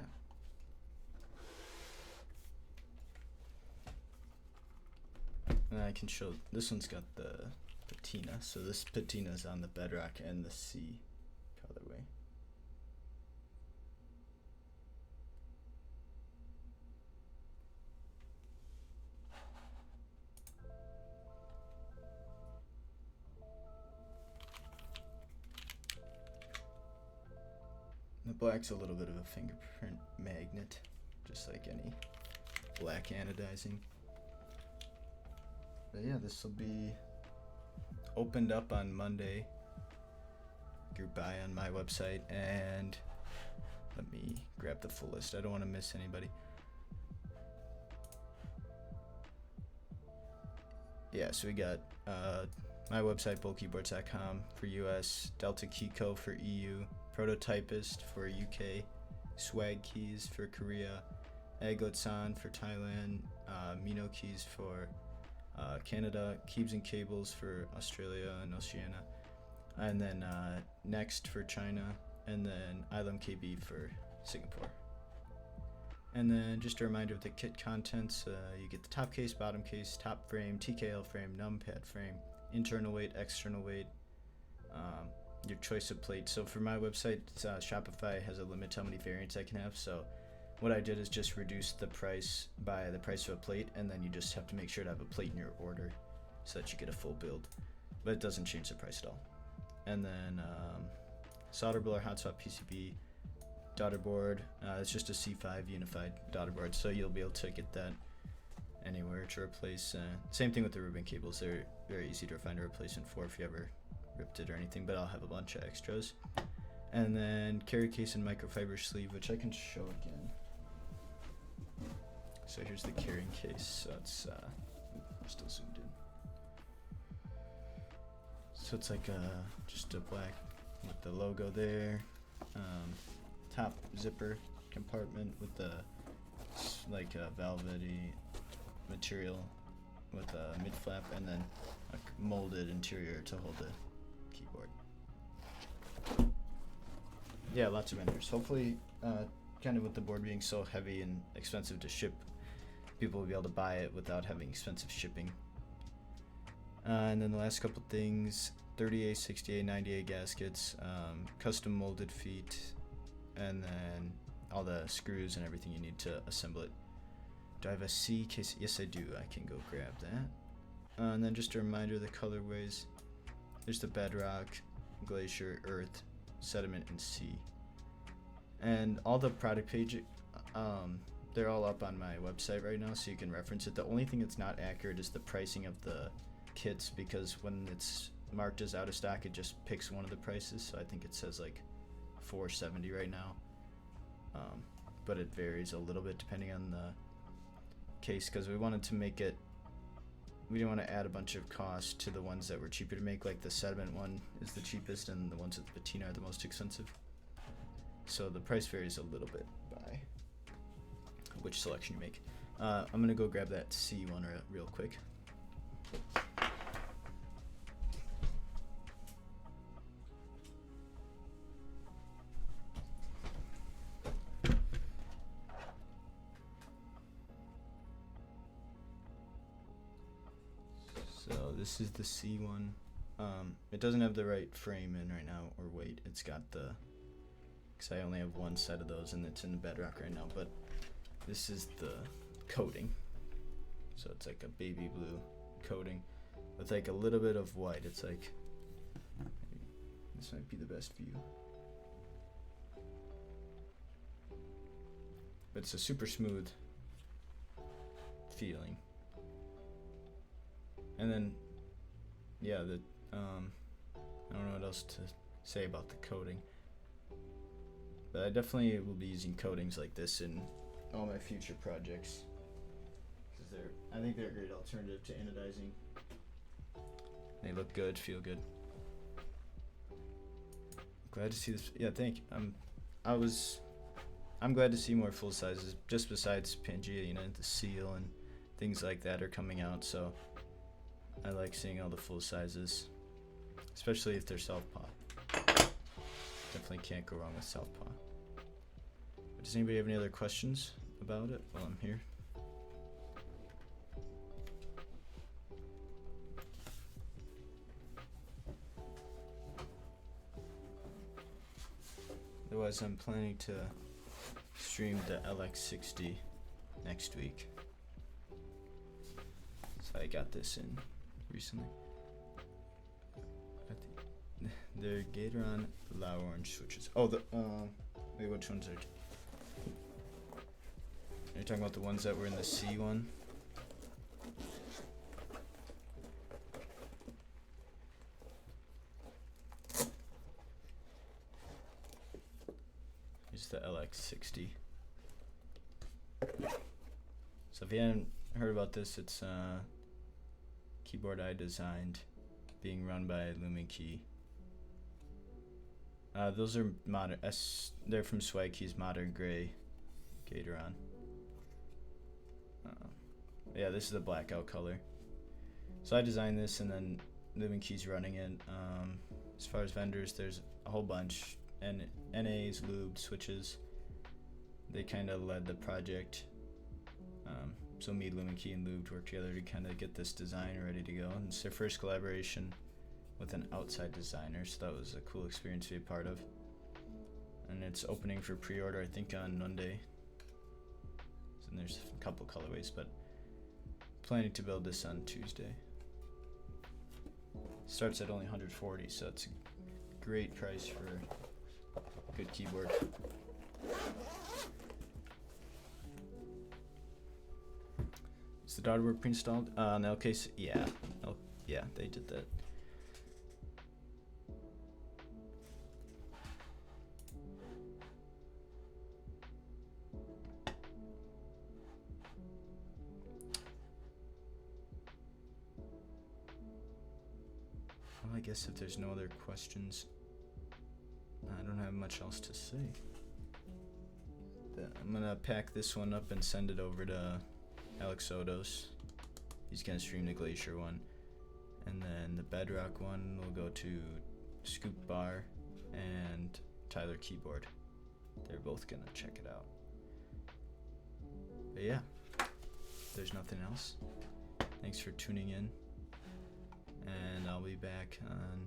And I can show, this one's got the patina. So this patina is on the bedrock and the C colorway. The black's a little bit of a fingerprint magnet, just like any black anodizing. But yeah, this will be opened up on Monday. Group buy on my website, and let me grab the full list. I don't want to miss anybody. Yeah, so we got my website, bulkkeyboards.com for US, Delta Keyco for EU, Prototypist for UK, Swag Keys for Korea, Agotsan for Thailand, Mino Keys for Canada, Keebs and Cables for Australia and Oceania, and then Next for China, and then Ilum KB for Singapore. And then just a reminder of the kit contents, you get the top case, bottom case, top frame, TKL frame, numpad frame, internal weight, external weight, your choice of plate. So for my website, Shopify has a limit to how many variants I can have, so what I did is just reduce the price by the price of a plate, and then you just have to make sure to have a plate in your order so that you get a full build, but it doesn't change the price at all. And then solder blower, hot swap PCB, daughter board. It's just a C5 unified daughter board, so you'll be able to get that anywhere to replace. Same thing with the ribbon cables, they're very easy to find a replacement for if you ever ripped it or anything, but I'll have a bunch of extras. And then carry case and microfiber sleeve, which I can show again. So here's the carrying case. So it's I'm still zoomed in. So it's like just a black with the logo there. Top zipper compartment with the like velvety material with a mid flap, and then a molded interior to hold the keyboard. Yeah, lots of vendors. Hopefully, kind of with the board being so heavy and expensive to ship, people will be able to buy it without having expensive shipping. And then the last couple things, 30A, 60A, 90A gaskets, custom molded feet, and then all the screws and everything you need to assemble it. Do I have a C case? Yes, I do. I can go grab that. And then just a reminder of the colorways. There's the bedrock, glacier, earth, sediment, and sea. And all the product page, they're all up on my website right now, so you can reference it. The only thing that's not accurate is the pricing of the kits, because when it's marked as out of stock, it just picks one of the prices. So I think it says like $470 right now, but it varies a little bit depending on the case, because we wanted to make it, we didn't want to add a bunch of cost to the ones that were cheaper to make. Like the sediment one is the cheapest, and the ones with the patina are the most expensive. So the price varies a little bit by which selection you make. I'm gonna go grab that C one real quick. So this is the C one. It doesn't have the right frame in right now or weight. It's got the, because I only have one set of those and it's in the bedrock right now, but this is the coating. So it's like a baby blue coating with like a little bit of white. It's like, this might be the best view, but it's a super smooth feeling. And then, yeah, I don't know what else to say about the coating, but I definitely will be using coatings like this in all my future projects, because I think they're a great alternative to anodizing. They look good, feel good. Glad to see this. Yeah, thank you. I'm glad to see more full sizes, just besides Pangea, you know, the seal and things like that are coming out, so I like seeing all the full sizes, especially if they're southpaw. Definitely can't go wrong with southpaw. But does anybody have any other questions about it while I'm here? Otherwise, I'm planning to stream the LX60 next week. So I got this in recently. They're Gatoron Low Orange switches. Oh, wait, which ones are? You're talking about the ones that were in the C one? Here's the LX60. So if you haven't heard about this, it's a keyboard I designed, being run by LumenKey. Those are modern. They're from Swag Keys, Modern Gray, Gatoron. Yeah, this is the blackout color. So I designed this, and then LumenKey's running it. As far as vendors, there's a whole bunch. And NAs, lubed, switches. They kind of led the project. So me, LumenKey, and Lubed worked together to kind of get this design ready to go. And it's their first collaboration with an outside designer, so that was a cool experience to be a part of. And it's opening for pre-order, I think, on Monday. And there's a couple colorways, but planning to build this on Tuesday. Starts at only 140, so it's a great price for a good keyboard. Is the daughter work pre-installed? On the LKC, yeah. Yeah, they did that. Well, I guess if there's no other questions, I don't have much else to say. I'm gonna pack this one up and send it over to Alex Odos. He's gonna stream the Glacier one. And then the Bedrock one will go to Scoop Bar and Tyler Keyboard. They're both gonna check it out. But yeah, if there's nothing else, thanks for tuning in. And I'll be back on